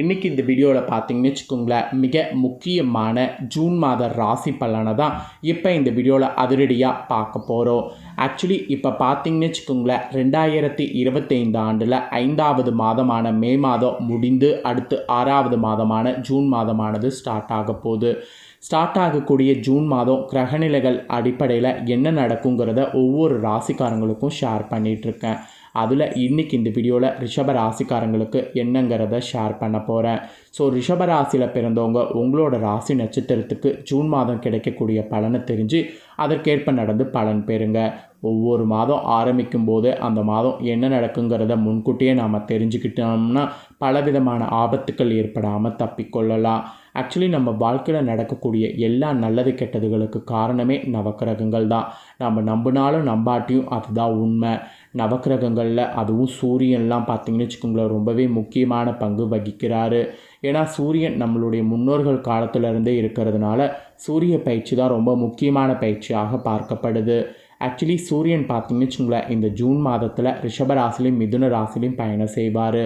இன்றைக்கி இந்த வீடியோவில் பார்த்தீங்கன்னு வச்சுக்கோங்களேன், மிக முக்கியமான ஜூன் மாத ராசி பலனை தான் இப்போ இந்த வீடியோவில் அதிரடியாக பார்க்க போகிறோம். ஆக்சுவலி இப்போ பார்த்தீங்கன்னு வச்சுக்கோங்களேன், 2025 ஆண்டில் 5வது மாதமான மே மாதம் முடிந்து அடுத்து 6வது மாதமான ஜூன் மாதமானது ஸ்டார்ட் ஆக போகுது. ஸ்டார்ட் ஆகக்கூடிய ஜூன் மாதம் கிரகநிலைகள் அடிப்படையில் என்ன நடக்குங்கிறத ஒவ்வொரு ராசிக்காரங்களுக்கும் ஷேர் பண்ணிகிட்ருக்கேன். அதில் இன்றைக்கி இந்த வீடியோவில் ரிஷப ராசிக்காரங்களுக்கு என்னங்கிறத ஷேர் பண்ண போகிறேன். ஸோ ரிஷப ராசியில் பிறந்தவங்க உங்களோட ராசி நட்சத்திரத்துக்கு ஜூன் மாதம் கிடைக்கக்கூடிய பலனை தெரிஞ்சு அதற்கேற்ப நடந்து பலன் பெறுங்க. ஒவ்வொரு மாதம் ஆரம்பிக்கும் போது அந்த மாதம் என்ன நடக்குங்கிறத முன்கூட்டியே நாம் தெரிஞ்சுக்கிட்டோம்னா பலவிதமான ஆபத்துக்கள் ஏற்படாமல் தப்பிக்கொள்ளலாம். ஆக்சுவலி நம்ம வாழ்க்கையில் நடக்கக்கூடிய எல்லா நல்லது கெட்டதுகளுக்கு காரணமே நவக்கிரகங்கள் தான். நம்ம நம்பினாலும் நம்பாட்டியும் அதுதான் உண்மை. நவக்கிரகங்களில் அதுவும் சூரியன்லாம் பார்த்திங்கன்னு வச்சுக்கோங்களேன், ரொம்பவே முக்கியமான பங்கு வகிக்கிறாரு. ஏன்னா சூரியன் நம்மளுடைய முன்னோர்கள் காலத்திலருந்தே இருக்கிறதுனால சூரிய பயிற்சி தான் ரொம்ப முக்கியமான பயிற்சியாக பார்க்கப்படுது. ஆக்சுவலி சூரியன் பார்த்திங்கன்னு வச்சுக்கோங்களேன், இந்த ஜூன் மாதத்தில் ரிஷப ராசிலையும் மிதுன ராசிலையும் பயணம் செய்வார்.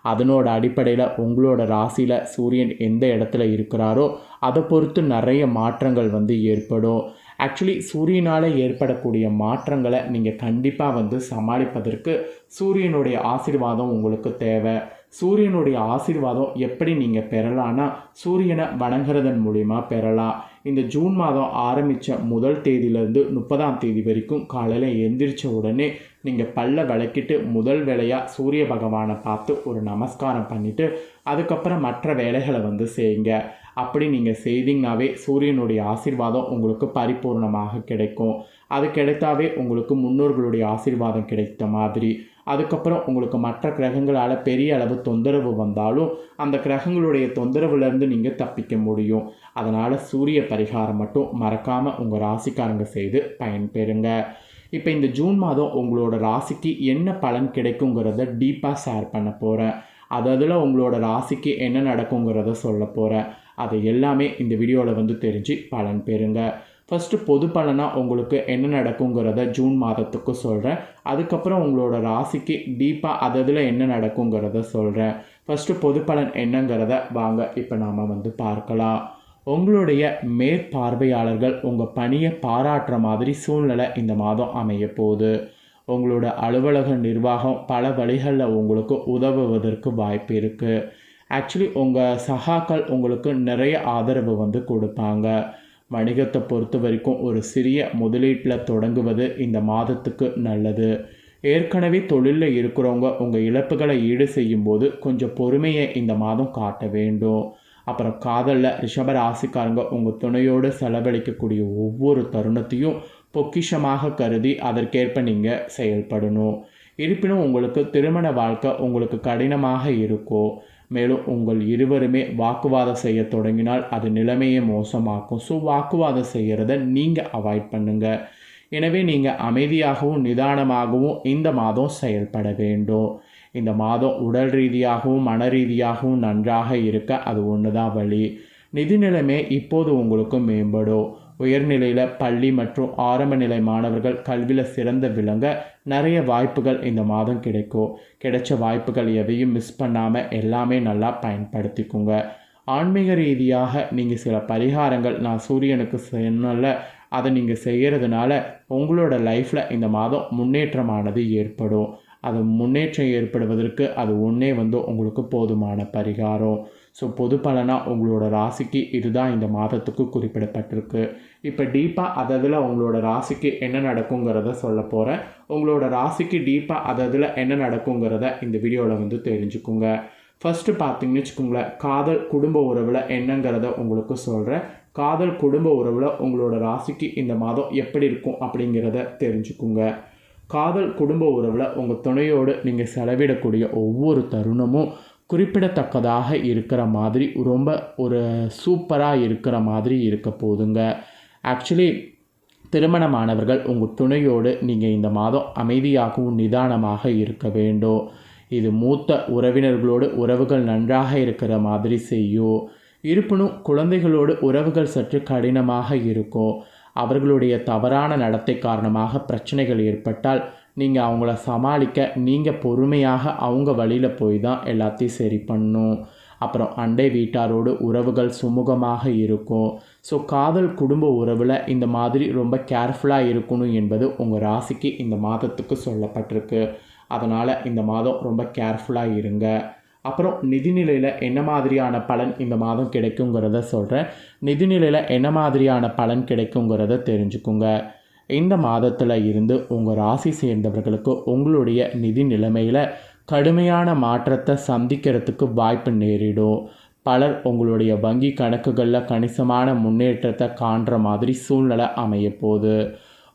அதனோட அடிப்படையில் உங்களோட ராசியில் சூரியன் எந்த இடத்துல இருக்கிறாரோ அதை பொறுத்து நிறைய மாற்றங்கள் ஏற்படும். ஆக்சுவலி சூரியனால் ஏற்படக்கூடிய மாற்றங்களை நீங்கள் கண்டிப்பாக சமாளிப்பதற்கு சூரியனுடைய ஆசீர்வாதம் உங்களுக்கு தேவை. சூரியனுடைய ஆசீர்வாதம் எப்படி நீங்கள் பெறலான்னா சூரியனை வணங்குறதன் மூலிமா பெறலாம். இந்த ஜூன் மாதம் ஆரம்பித்த முதல் தேதியிலேருந்து 30ஆம் தேதி வரைக்கும் காலையில் எந்திரிச்ச உடனே நீங்கள் பல்ல விளக்கிட்டு முதல் வேலையாக சூரிய பகவானை பார்த்து ஒரு நமஸ்காரம் பண்ணிவிட்டு அதுக்கப்புறம் மற்ற வேலைகளை செய்யுங்க. அப்படி நீங்கள் செய்தீங்கனாவே சூரியனுடைய ஆசீர்வாதம் உங்களுக்கு பரிபூர்ணமாக கிடைக்கும். அது கிடைத்தாவே உங்களுக்கு முன்னோர்களுடைய ஆசீர்வாதம் கிடைத்த மாதிரி. அதுக்கப்புறம் உங்களுக்கு மற்ற கிரகங்களால் பெரிய அளவு தொந்தரவு வந்தாலும் அந்த கிரகங்களுடைய தொந்தரவுலேருந்து நீங்கள் தப்பிக்க முடியும். அதனால் சூரிய பரிகாரம் மட்டும் மறக்காமல் உங்கள் ராசிக்காரங்க செய்து பயன்பெறுங்க. இப்போ இந்த ஜூன் மாதம் உங்களோட ராசிக்கு என்ன பலன் கிடைக்குங்கிறத டீப்பாக ஷேர் பண்ண போகிறேன். அதில் உங்களோட ராசிக்கு என்ன நடக்குங்கிறத சொல்ல போகிறேன். அது எல்லாமே இந்த வீடியோவில் தெரிஞ்சு பலன் பெறுங்க. ஃபஸ்ட்டு பொது பலனாக உங்களுக்கு என்ன நடக்குங்கிறத ஜூன் மாதத்துக்கு சொல்கிறேன். அதுக்கப்புறம் உங்களோட ராசிக்கு டீப்பாக அதில் என்ன நடக்குங்கிறத சொல்கிறேன். ஃபஸ்ட்டு பொது பலன் என்னங்கிறத வாங்க இப்போ நாம் பார்க்கலாம். உங்களுடைய மேற்பார்வையாளர்கள் உங்கள் பணியை பாராட்டுற மாதிரி சூழ்நிலை இந்த மாதம் அமைய போகுது. உங்களோட அலுவலக நிர்வாகம் பல வழிகளில் உங்களுக்கு உதவுவதற்கு வாய்ப்பு இருக்குது. ஆக்சுவலி உங்கள் சகாக்கள் உங்களுக்கு நிறைய ஆதரவு கொடுப்பாங்க. வணிகத்தை பொறுத்த வரைக்கும் ஒரு சிறிய முதலீட்டில் தொடங்குவது இந்த மாதத்துக்கு நல்லது. ஏற்கனவே தொழிலில் இருக்கிறவங்க உங்கள் இழப்புகளை ஈடு செய்யும்போது கொஞ்சம் பொறுமையை இந்த மாதம் காட்ட வேண்டும். அப்புறம் காதலில் ரிஷப ராசிக்காரங்க உங்கள் துணையோடு செலவழிக்கக்கூடிய ஒவ்வொரு தருணத்தையும் பொக்கிஷமாக கருதி அதற்கேற்ப நீங்கள் செயல்படணும். இருப்பினும் உங்களுக்கு திருமண வாழ்க்கை உங்களுக்கு கடினமாக இருக்கும். மேலும் உங்கள் இருவருமே வாக்குவாதம் செய்ய தொடங்கினால் அது நிலைமையை மோசமாக்கும். ஸோ வாக்குவாதம் செய்கிறத நீங்கள் அவாய்ட் பண்ணுங்கள். எனவே நீங்கள் அமைதியாகவும் நிதானமாகவும் இந்த மாதம் செயல்பட வேண்டும். இந்த மாதம் உடல் ரீதியாகவும் மன ரீதியாகவும் நன்றாக இருக்க அது ஒன்று தான் வழி. நிதி நிலைமை இப்போது உங்களுக்கு மேம்படும். உயர்நிலையில் பள்ளி மற்றும் ஆரம்ப நிலை மாணவர்கள் கல்வியில் சிறந்த விளங்க நிறைய வாய்ப்புகள் இந்த மாதம் கிடைக்கும். கிடைச்ச வாய்ப்புகள் எதையும் மிஸ் பண்ணாமல் எல்லாமே நல்லா பயன்படுத்திக்குங்க. ஆன்மீக ரீதியாக நீங்கள் சில பரிகாரங்கள் நான் சூரியனுக்கு சொன்னல அதை நீங்கள் செய்கிறதுனால உங்களோட லைஃப்பில் இந்த மாதம் முன்னேற்றமானது ஏற்படும். அது முன்னேற்றம் ஏற்படுவதற்கு அது ஒன்றே உங்களுக்கு போதுமான பரிகாரம். ஸோ பொது பலனாக உங்களோட ராசிக்கு இதுதான் இந்த மாதத்துக்கு குறிப்பிடப்பட்டிருக்கு. இப்போ டீப்பாக அதில் உங்களோட ராசிக்கு என்ன நடக்குங்கிறத சொல்ல போகிறேன். உங்களோட ராசிக்கு டீப்பாக அதில் என்ன நடக்குங்கிறத இந்த வீடியோவில் தெரிஞ்சுக்குங்க. ஃபஸ்ட்டு பார்த்தீங்கன்னு வச்சுக்கோங்களேன், காதல் குடும்ப உறவில் என்னங்கிறத உங்களுக்கு சொல்கிறேன். காதல் குடும்ப உறவில் உங்களோட ராசிக்கு இந்த மாதம் எப்படி இருக்கும் அப்படிங்கிறத தெரிஞ்சுக்குங்க. காதல் குடும்ப உறவில் உங்கள் துணையோடு நீங்கள் செலவிடக்கூடிய ஒவ்வொரு தருணமும் குறிப்பிடத்தக்கதாக இருக்கிற மாதிரி ரொம்ப ஒரு சூப்பராக இருக்கிற மாதிரி இருக்க போதுங்க. ஆக்சுவலி திருமணமானவர்கள் உங்கள் துணையோடு நீங்கள் இந்த மாதம் அமைதியாகவும் நிதானமாக இருக்க வேண்டும். இது மூத்த உறவினர்களோடு உறவுகள் நன்றாக இருக்கிற மாதிரி செய்யும். இருப்பினும் குழந்தைகளோடு உறவுகள் சற்று கடினமாக இருக்கும். அவர்களுடைய தவறான நடத்தை காரணமாக பிரச்சனைகள் ஏற்பட்டால் நீங்கள் அவங்கள சமாளிக்க நீங்கள் பொறுமையாக அவங்க வழியில் போய் தான் எல்லாத்தையும் சரி பண்ணணும். அப்புறம் அண்டை வீட்டாரோடு உறவுகள் சுமூகமாக இருக்கும். ஸோ காதல் குடும்ப உறவில் இந்த மாதிரி ரொம்ப கேர்ஃபுல்லாக இருக்கணும் என்பது உங்கள் ராசிக்கு இந்த மாதத்துக்கு சொல்லப்பட்டிருக்கு. அதனால் இந்த மாதம் ரொம்ப கேர்ஃபுல்லாக இருங்க. அப்புறம் நிதிநிலையில் என்ன மாதிரியான பலன் இந்த மாதம் கிடைக்குங்கிறத சொல்கிறேன். நிதிநிலையில் என்ன மாதிரியான பலன் கிடைக்குங்கிறத தெரிஞ்சுக்குங்க. இந்த மாதத்தில் இருந்து உங்கள் ராசி சேர்ந்தவர்களுக்கு உங்களுடைய நிதி நிலைமையில் கடுமையான மாற்றத்தை சந்திக்கிறதுக்கு வாய்ப்பு நேரிடும். பலர் உங்களுடைய வங்கி கணக்குகளில் கணிசமான முன்னேற்றத்தை காண்ற மாதிரி சூழ்நிலை அமையப்போகுது.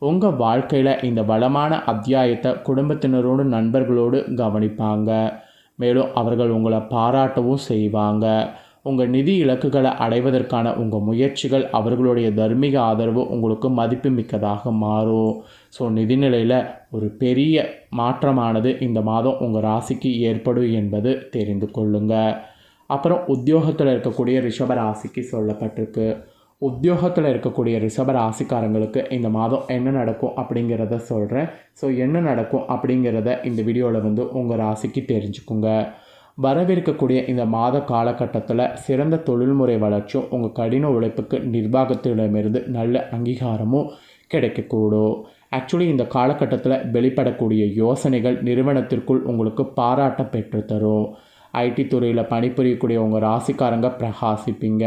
உங்கள் வாழ்க்கையில் இந்த வளமான அத்தியாயத்தை குடும்பத்தினரோடு நண்பர்களோடு கவனிப்பாங்க. மேலும் அவர்கள் உங்களை பாராட்டவும் செய்வாங்க. உங்கள் நிதி இலக்குகளை அடைவதற்கான உங்கள் முயற்சிகள் அவர்களுடைய தர்மீக ஆதரவு உங்களுக்கு மதிப்புமிக்கதாக மாறும். ஸோ நிதிநிலையில் ஒரு பெரிய மாற்றமானது இந்த மாதம் உங்கள் ராசிக்கு ஏற்படும் என்பது தெரிந்து கொள்ளுங்க. அப்புறம் உத்தியோகத்தில் இருக்கக்கூடிய ரிஷப ராசிக்கு சொல்லப்பட்டிருக்கு. உத்தியோகத்தில் இருக்கக்கூடிய ரிஷப ராசிக்காரங்களுக்கு இந்த மாதம் என்ன நடக்கும் அப்படிங்கிறத சொல்கிறேன். ஸோ என்ன நடக்கும் அப்படிங்கிறத இந்த வீடியோவில் உங்கள் ராசிக்கு தெரிஞ்சுக்குங்க. வரவிருக்கக்கூடிய இந்த மாத காலகட்டத்தில் சிறந்த தொழில்முறை வளர்ச்சியும் உங்கள் கடின உழைப்புக்கு நிர்வாகத்திடமிருந்து நல்ல அங்கீகாரமும் கிடைக்கக்கூடும். ஆக்சுவலி இந்த காலகட்டத்தில் வெளிப்படக்கூடிய யோசனைகள் நிறுவனத்திற்குள் உங்களுக்கு பாராட்ட பெற்றுத்தரும். ஐடி துறையில் பணிபுரியக்கூடிய உங்கள் ராசிக்காரங்க பிரகாசிப்பீங்க.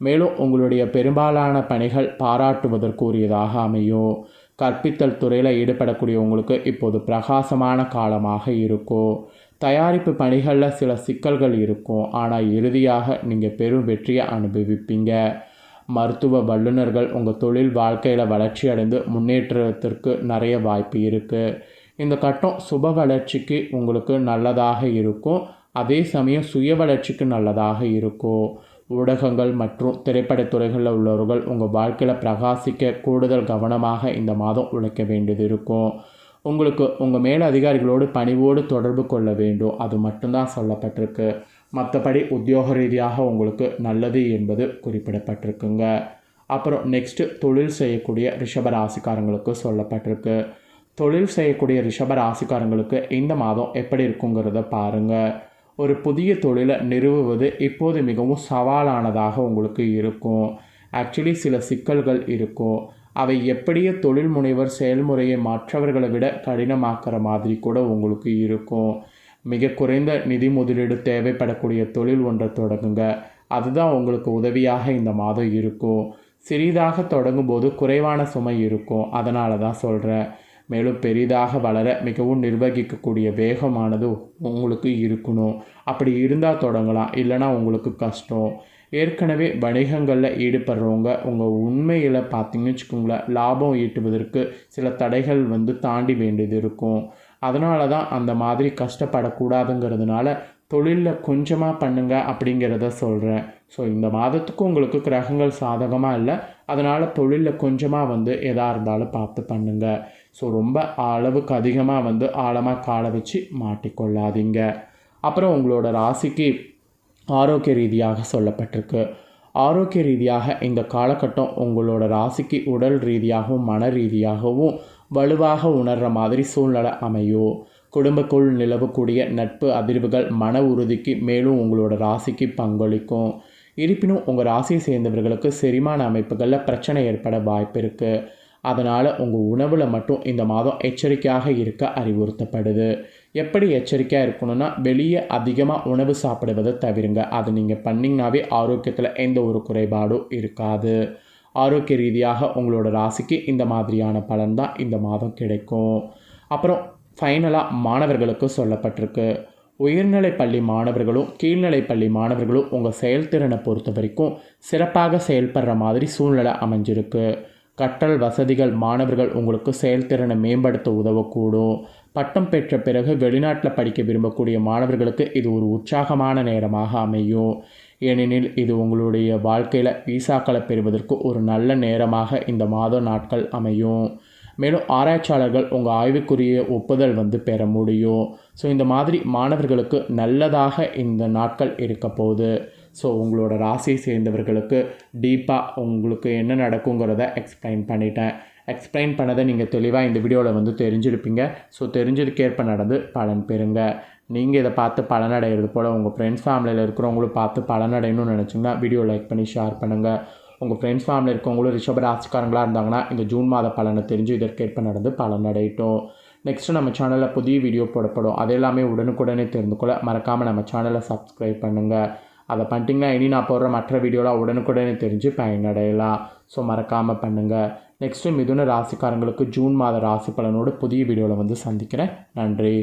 மேலும் உங்களுடைய பெரும்பாலான பணிகள் பாராட்டுவதற்குரியதாக அமையும். கற்பித்தல் துறையில் ஈடுபடக்கூடிய உங்களுக்கு இப்போது பிரகாசமான காலமாக இருக்கும். தயாரிப்பு பணிகளில் சில சிக்கல்கள் இருக்கும், ஆனால் இறுதியாக நீங்கள் பெரும் வெற்றியை அனுபவிப்பீங்க. மருத்துவ வல்லுநர்கள் உங்கள் தொழில் வாழ்க்கையில் வளர்ச்சி அடைந்து முன்னேற்றத்திற்கு நிறைய வாய்ப்பு இருக்குது. இந்த கட்டம் சுப வளர்ச்சிக்கு உங்களுக்கு நல்லதாக இருக்கும், அதே சமயம் சுய வளர்ச்சிக்கு நல்லதாக இருக்கும். ஊடகங்கள் மற்றும் திரைப்படத்துறைகளில் உள்ளவர்கள் உங்கள் வாழ்க்கையில் பிரகாசிக்க கூடுதல் கவனமாக இந்த மாதம் உழைக்க வேண்டியது இருக்கும். உங்களுக்கு உங்கள் மேல் அதிகாரிகளோடு பணிவோடு தொடர்பு கொள்ள வேண்டும், அது மட்டும்தான் சொல்லப்பட்டிருக்கு. மற்றபடி உத்தியோக ரீதியாக உங்களுக்கு நல்லது என்பது குறிப்பிடப்பட்டிருக்குங்க. அப்புறம் நெக்ஸ்ட்டு தொழில் செய்யக்கூடிய ரிஷப ராசிக்காரங்களுக்கு சொல்லப்பட்டிருக்கு. தொழில் செய்யக்கூடிய ரிஷப ராசிக்காரங்களுக்கு இந்த மாதம் எப்படி இருக்குங்கிறத பாருங்கள். ஒரு புதிய தொழிலை நிறுவுவது இப்போது மிகவும் சவாலானதாக உங்களுக்கு இருக்கும். ஆக்சுவலி சில சிக்கல்கள் இருக்கும். அவை எப்படியே தொழில் முனைவர் செயல்முறையை மற்றவர்களை விட கடினமாக்குற மாதிரி கூட உங்களுக்கு இருக்கும். மிக குறைந்த நிதி முதலீடு தேவைப்படக்கூடிய தொழில் ஒன்றை தொடங்குங்க. அதுதான் உங்களுக்கு உதவியாக இந்த மாதம் இருக்கும். சிறிதாக தொடங்கும் போது குறைவான சுமை இருக்கும், அதனால தான் சொல்கிறேன். மேலும் பெரிதாக வளர மிகவும் நிர்வகிக்கக்கூடிய வேகமானது உங்களுக்கு இருக்கணும். அப்படி இருந்தால் தொடங்கலாம், இல்லைனா உங்களுக்கு கஷ்டம். ஏற்கனவே வணிகங்களில் ஈடுபடுறவங்க உங்கள் உண்மையில் பார்த்திங்கன்னு வச்சுக்கோங்களேன், லாபம் ஈட்டுவதற்கு சில தடைகள் தாண்டி வேண்டியது இருக்கும். அதனால தான் அந்த மாதிரி கஷ்டப்படக்கூடாதுங்கிறதுனால தொழிலில் கொஞ்சமாக பண்ணுங்க அப்படிங்கிறத சொல்கிறேன். ஸோ இந்த மாதத்துக்கு உங்களுக்கு கிரகங்கள் சாதகமாக இல்லை, அதனால் தொழிலில் கொஞ்சமாக எதாக இருந்தாலும் பார்த்து பண்ணுங்கள். ஸோ ரொம்ப அளவுக்கு அதிகமாக ஆழமாக காலை வச்சு மாட்டிக்கொள்ளாதீங்க. அப்புறம் உங்களோட ராசிக்கு ஆரோக்கிய ரீதியாக சொல்லப்பட்டிருக்கு. ஆரோக்கிய ரீதியாக இந்த காலகட்டம் உங்களோட ராசிக்கு உடல் ரீதியாகவும் மன ரீதியாகவும் வலுவாக உணர்கிற மாதிரி சூழ்நிலை அமையும். குடும்பக்குள் நிலவக்கூடிய நட்பு அதிர்வுகள் மன உறுதிக்கு மேலும் உங்களோட ராசிக்கு பங்களிக்கும். இருப்பினும் உங்கள் ராசியை சேர்ந்தவர்களுக்கு செரிமான அமைப்புகளில் பிரச்சனை ஏற்பட வாய்ப்பு இருக்குது. அதனால் உங்கள் உணவில் மட்டும் இந்த மாதம் எச்சரிக்கையாக இருக்க அறிவுறுத்தப்படுது. எப்படி எச்சரிக்கையாக இருக்கணும்னா, வெளியே அதிகமாக உணவு சாப்பிடுவதை தவிருங்க. அது நீங்கள் பண்ணிங்கனாவே ஆரோக்கியத்தில் எந்த ஒரு குறைபாடும் இருக்காது. ஆரோக்கிய ரீதியாக உங்களோட ராசிக்கு இந்த மாதிரியான பலன் தான் இந்த மாதம் கிடைக்கும். அப்புறம் ஃபைனலாக மாணவர்களுக்கு சொல்லப்பட்டிருக்கு. உயர்நிலை பள்ளி மாணவர்களும் கீழ்நிலை பள்ளி மாணவர்களும் உங்கள் செயல்திறனை பொறுத்த வரைக்கும் சிறப்பாக செயல்படுற மாதிரி சூழ்நிலை அமைஞ்சிருக்கு. கற்றல் வசதிகள் மாணவர்கள் உங்களுக்கு செயல்திறனை மேம்படுத்த உதவக்கூடும். பட்டம் பெற்ற பிறகு வெளிநாட்டில் படிக்க விரும்பக்கூடிய மாணவர்களுக்கு இது ஒரு உற்சாகமான நேரமாக அமையும். ஏனெனில் இது உங்களுடைய வாழ்க்கையில் விசாக்களை பெறுவதற்கு ஒரு நல்ல நேரமாக இந்த மாத நாட்கள் அமையும். மேலும் ஆராய்ச்சியாளர்கள் உங்கள் ஆய்வுக்குரிய ஒப்புதல் பெற முடியும். ஸோ இந்த மாதிரி மாணவர்களுக்கு நல்லதாக இந்த நாட்கள் இருக்க போகுது. ஸோ உங்களோட ராசியை சேர்ந்தவர்களுக்கு டீப்பாக உங்களுக்கு என்ன நடக்குங்கிறத எக்ஸ்பிளைன் பண்ணிட்டேன். எக்ஸ்பிளைன் பண்ணதை நீங்கள் தெளிவாக இந்த வீடியோவில் தெரிஞ்சிருப்பீங்க. ஸோ தெரிஞ்சதுக்கேற்ப நடந்து பலன் பெறுங்க. நீங்கள் இதை பார்த்து பலனடைகிறது போல் உங்கள் ஃப்ரெண்ட்ஸ் ஃபேமிலியில் இருக்கிறவங்களும் பார்த்து பலனடையணும்னு நினச்சிங்கன்னா வீடியோ லைக் பண்ணி ஷேர் பண்ணுங்கள். உங்கள் ஃப்ரெண்ட்ஸ் ஃபேமிலி இருக்கவங்களும் ரிஷப ராசிக்காரங்களாக இருந்தாங்கன்னா இந்த ஜூன் மாத பலனை தெரிஞ்சு இதற்கேற்ப நடந்து பலனடையட்டும். நெக்ஸ்ட்டு நம்ம சேனலில் புதிய வீடியோ போடப்படும். அது எல்லாமே உடனுக்குடனே தெரிந்து கொள்ள மறக்காமல் நம்ம சேனலை சப்ஸ்கிரைப் பண்ணுங்கள். அதை பண்ணிட்டீங்கன்னா இனி நான் போடுற மற்ற வீடியோலாம் உடனுக்குடனே தெரிஞ்சு பயனடையலாம். ஸோ மறக்காமல் பண்ணுங்கள். நெக்ஸ்ட்டு மிதுன ராசிக்காரங்களுக்கு ஜூன் மாத ராசி பலனோடு புதிய வீடியோவில் வந்து சந்திக்கிறேன். நன்றி.